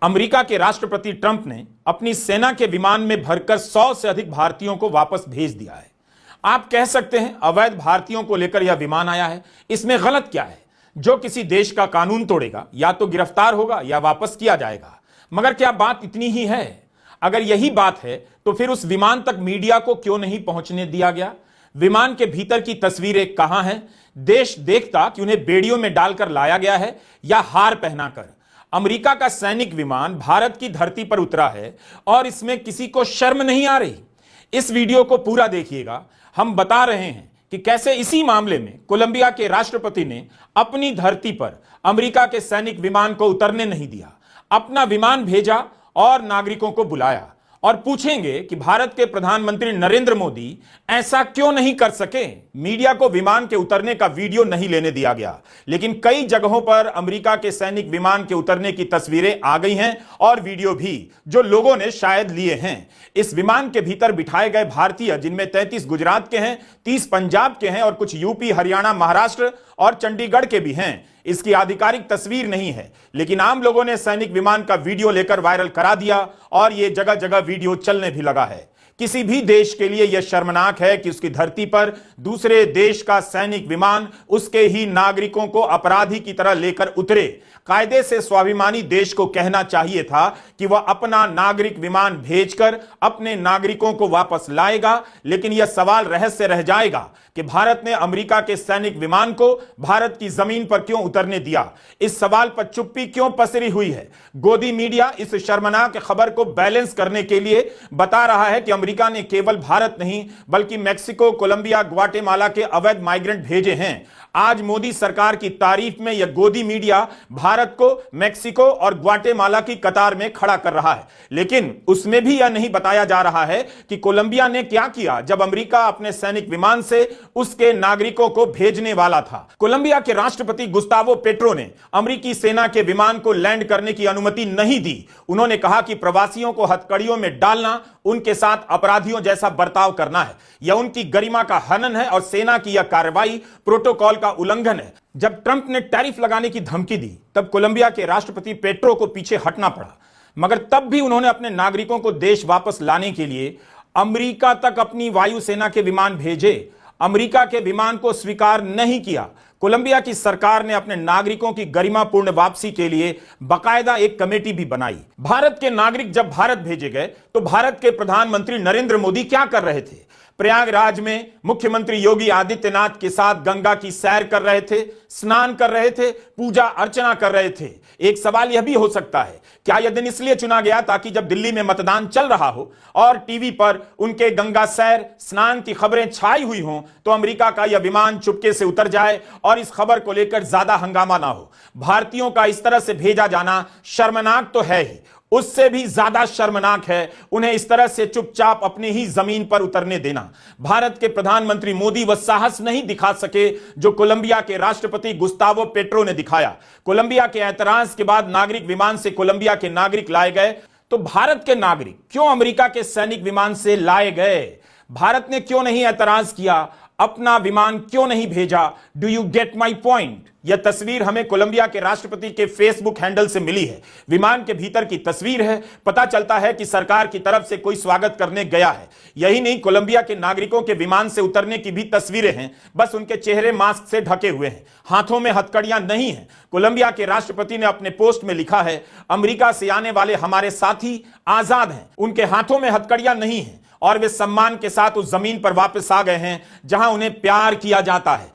America के राष्ट्रपति Trump ने अपनी सेना के विमान में भरकर 100 से अधिक भारतीयों को वापस भेज दिया है। आप कह सकते हैं अवैध भारतीयों को लेकर यह विमान आया है, इसमें गलत क्या है? जो किसी देश का कानून तोड़ेगा या तो गिरफ्तार होगा या वापस किया जाएगा। मगर क्या बात इतनी ही है? अगर यही बात है तो फिर उस विमान तक मीडिया को क्यों नहीं पहुंचने दिया गया? विमान के भीतर की तस्वीरें कहां हैं? देश देखता कि उन्हें बेड़ियों में डालकर लाया गया है या हार पहनाकर। अमेरिका का सैनिक विमान भारत की धरती पर उतरा है और इसमें किसी को शर्म नहीं आ रही। इस वीडियो को पूरा देखिएगा। हम बता रहे हैं कि कैसे इसी मामले में कोलंबिया के राष्ट्रपति ने अपनी धरती पर अमेरिका के सैनिक विमान को उतरने नहीं दिया, अपना विमान भेजा और नागरिकों को बुलाया। और पूछेंगे कि भारत के प्रधानमंत्री नरेंद्र मोदी ऐसा क्यों नहीं कर सके। मीडिया को विमान के उतरने का वीडियो नहीं लेने दिया गया, लेकिन कई जगहों पर अमेरिका के सैनिक विमान के उतरने की तस्वीरें आ गई हैं और वीडियो भी, जो लोगों ने शायद लिए हैं। इस विमान के भीतर बिठाए गए भारतीय, जिनमें 33 गुजरात के हैं, 30 पंजाब के हैं और कुछ यूपी, हरियाणा, महाराष्ट्र और चंडीगढ़ के भी हैं। इसकी आधिकारिक तस्वीर नहीं है, लेकिन आम लोगों ने सैनिक विमान का वीडियो लेकर वायरल करा दिया और यह जगह जगह वीडियो चलने भी लगा है। किसी भी देश के लिए यह शर्मनाक है कि उसकी धरती पर दूसरे देश का सैनिक विमान उसके ही नागरिकों को अपराधी की तरह लेकर उतरे। कायदे से स्वाभिमानी देश को कहना चाहिए था कि वह अपना नागरिक विमान भेजकर अपने नागरिकों को वापस लाएगा, लेकिन यह सवाल रहस्य रह जाएगा कि भारत ने अमेरिका के सैनिक विमान को भारत की जमीन पर क्यों उतरने दिया। इस सवाल पर चुप्पी क्यों पसरी हुई है? गोदी मीडिया इस शर्मनाक खबर को बैलेंस करने के लिए बता रहा है कि अमेरिका ने केवल भारत नहीं बल्कि मैक्सिको, कोलंबिया, ग्वाटेमाला के अवैध माइग्रेंट भेजे हैं। आज मोदी सरकार की तारीफ में यह गोदी मीडिया भारत को मैक्सिको और ग्वाटेमाला की कतार में खड़ा कर रहा है, लेकिन उसमें भी यह नहीं बताया जा रहा है कि कोलंबिया ने क्या किया जब अमेरिका अपने सैनिक विमान से उसके नागरिकों को भेजने वाला था। कोलंबिया के राष्ट्रपति गुस्तावो पेट्रो ने अमेरिकी सेना के विमान को लैंड करने की अनुमति नहीं दी। उन्होंने कहा कि प्रवासियों को हथकड़ियों में डालना उनके साथ अपराधियों जैसा बर्ताव करना है, यह उनकी गरिमा का हनन है और सेना की यह कार्रवाई प्रोटोकॉल का उल्लंघन है। जब ट्रंप ने टैरिफ लगाने की धमकी दी तब कोलंबिया के राष्ट्रपति पेट्रो को पीछे हटना पड़ा, मगर तब भी उन्होंने अपने नागरिकों को देश वापस लाने के लिए अमेरिका तक अपनी वायुसेना के विमान भेजे। अमेरिका के विमान को स्वीकार नहीं किया। कोलंबिया की सरकार ने अपने नागरिकों की गरिमापूर्ण वापसी के लिए बाकायदा एक कमेटी भी बनाई। भारत के नागरिक जब भारत भेजे गए तो भारत के प्रधानमंत्री नरेंद्र मोदी क्या कर रहे थे? प्रयागराज में मुख्यमंत्री योगी आदित्यनाथ के साथ गंगा की सैर कर रहे थे, स्नान कर रहे थे, पूजा अर्चना कर रहे थे। एक सवाल यह भी हो सकता है, क्या यह दिन इसलिए चुना गया ताकि जब दिल्ली में मतदान चल रहा हो और टीवी पर उनके गंगा सैर, स्नान की खबरें छाई हुई हों तो अमेरिका का यह विमान चुपके से उतर जाए और इस खबर को लेकर ज्यादा हंगामा ना हो? भारतीयों का इस तरह से भेजा जाना शर्मनाक तो है ही, उससे भी ज्यादा शर्मनाक है उन्हें इस तरह से चुपचाप अपनी ही जमीन पर उतरने देना। भारत के प्रधानमंत्री मोदी वह साहस नहीं दिखा सके जो कोलंबिया के राष्ट्रपति गुस्तावो पेट्रो ने दिखाया। कोलंबिया के ऐतराज के बाद नागरिक विमान से कोलंबिया के नागरिक लाए गए, तो भारत के नागरिक क्यों अमेरिका के सैनिक विमान से लाए गए? भारत ने क्यों नहीं ऐतराज किया? अपना विमान क्यों नहीं भेजा? Do you get my point? यह तस्वीर हमें कोलंबिया के राष्ट्रपति के फेसबुक हैंडल से मिली है। विमान के भीतर की तस्वीर है। पता चलता है कि सरकार की तरफ से कोई स्वागत करने गया है। यही नहीं, कोलंबिया के नागरिकों के विमान से उतरने की भी तस्वीरें हैं, बस उनके चेहरे मास्क से ढके हुए हैं, हाथों में हथकड़ियां नहीं हैं। कोलंबिया के राष्ट्रपति ने अपने पोस्ट में लिखा है, अमेरिका से आने वाले हमारे साथी आजाद हैं, उनके हाथों में हथकड़ियां नहीं हैं और वे सम्मान के साथ उस जमीन पर वापस आ गए हैं जहां उन्हें प्यार किया जाता है।